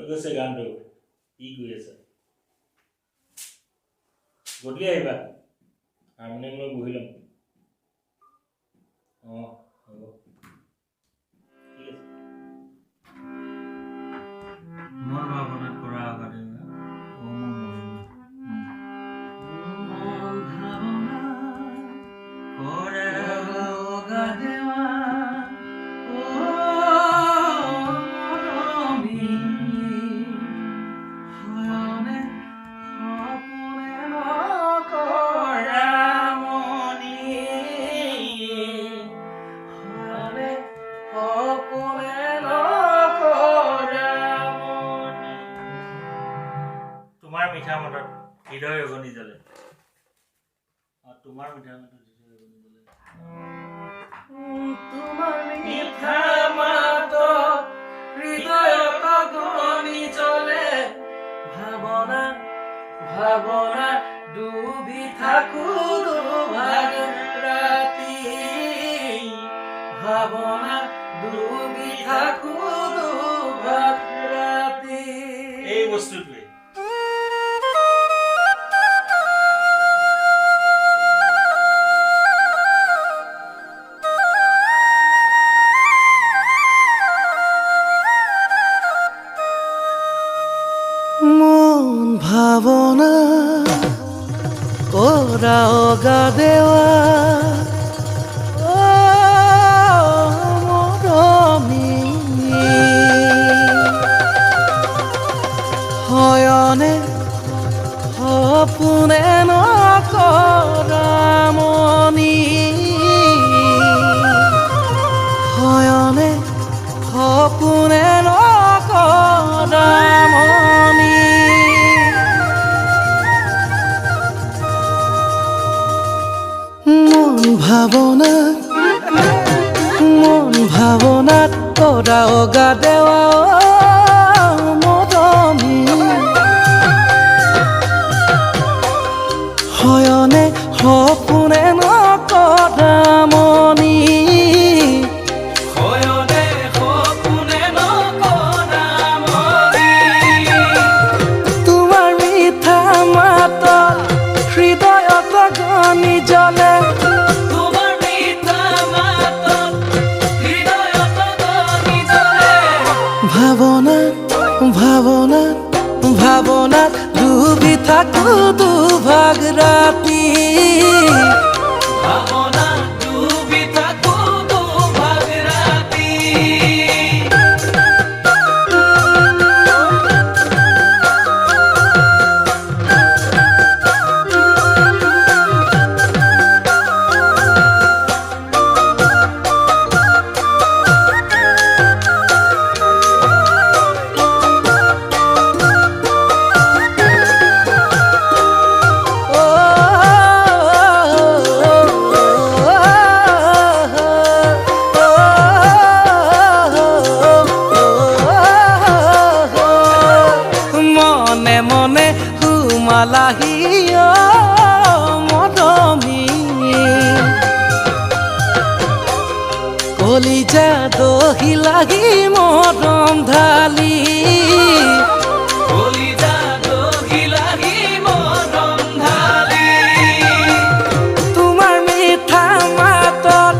গৈছে গানটো কি কৰি আছে গধূলি আহিবা হাৰমনিয়াম লৈ বহি ল'ম হ'ব ঠিক আছে মন ভাৱনা কৰা আগতে তোমাৰ মিঠা মতত হৃদয় অগনি জ্বলে তোমাৰ মিঠা মতত হৃদয় অগনি জ্বলে তোমাৰ মিঠা মতত হৃদয়ত অগনি জ্বলে ভাৱনা ভাৱনা ডুবি থাকো দুভাগ ৰাতি ভাৱনা ডুবি থাকো দুভাগ ৰাতি এই বস্তুটোৱে মন ভাৱনা কৰা অগা দেৱা মৰমী হয়নে সপোনে নকৰা মনি হয়নে সপোনে নকৰা মনি মন ভাৱনাত কৰা অগা দেৱা মৰমী হয়নে সপোনে নকৰা মনি হয়নে সপোনে নকৰা মনি তোমাৰ মিঠা মাতত হৃদয়ত অগনি জ্বলে ভাৱনাত ডুবি থাকো দুভাগ ৰাতি ভাৱনাত ডুবি থাকো দুভাগ ৰাতি লাহিয়া মৰমী কলিজা দহি লাগি মৰম ঢালি কলিজা দহি লাগি মৰম ঢালি তোমাৰ মিঠা মাতত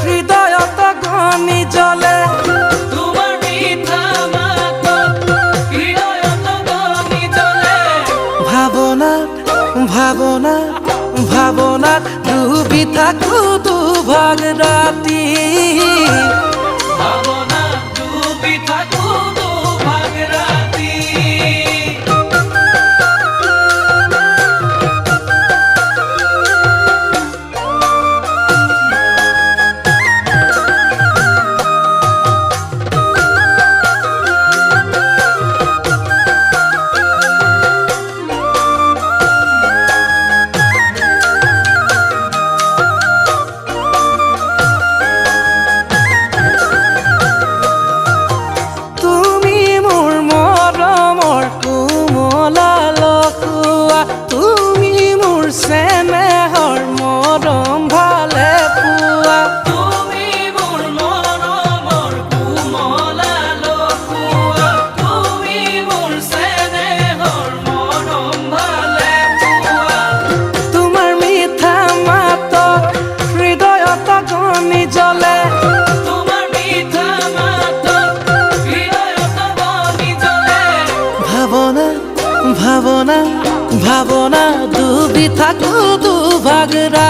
হৃদয়ত অগনি জ্বলে ভাৱনাত ডুবি থাকো দুভাগ ৰাতি ভাৱনাত ডুবি থাকো দুভাগ ৰাতি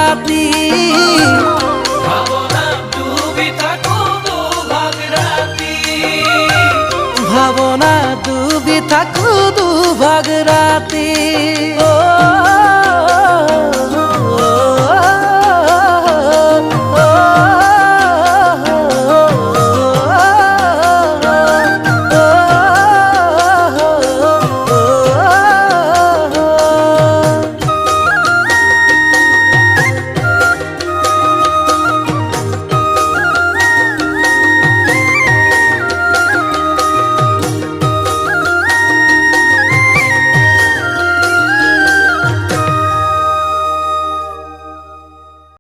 রাতি ভাবনা ডুবি থাকো দুভাগ রাতি ভাবনা ডুবি থাকো দুভাগ রাতি ও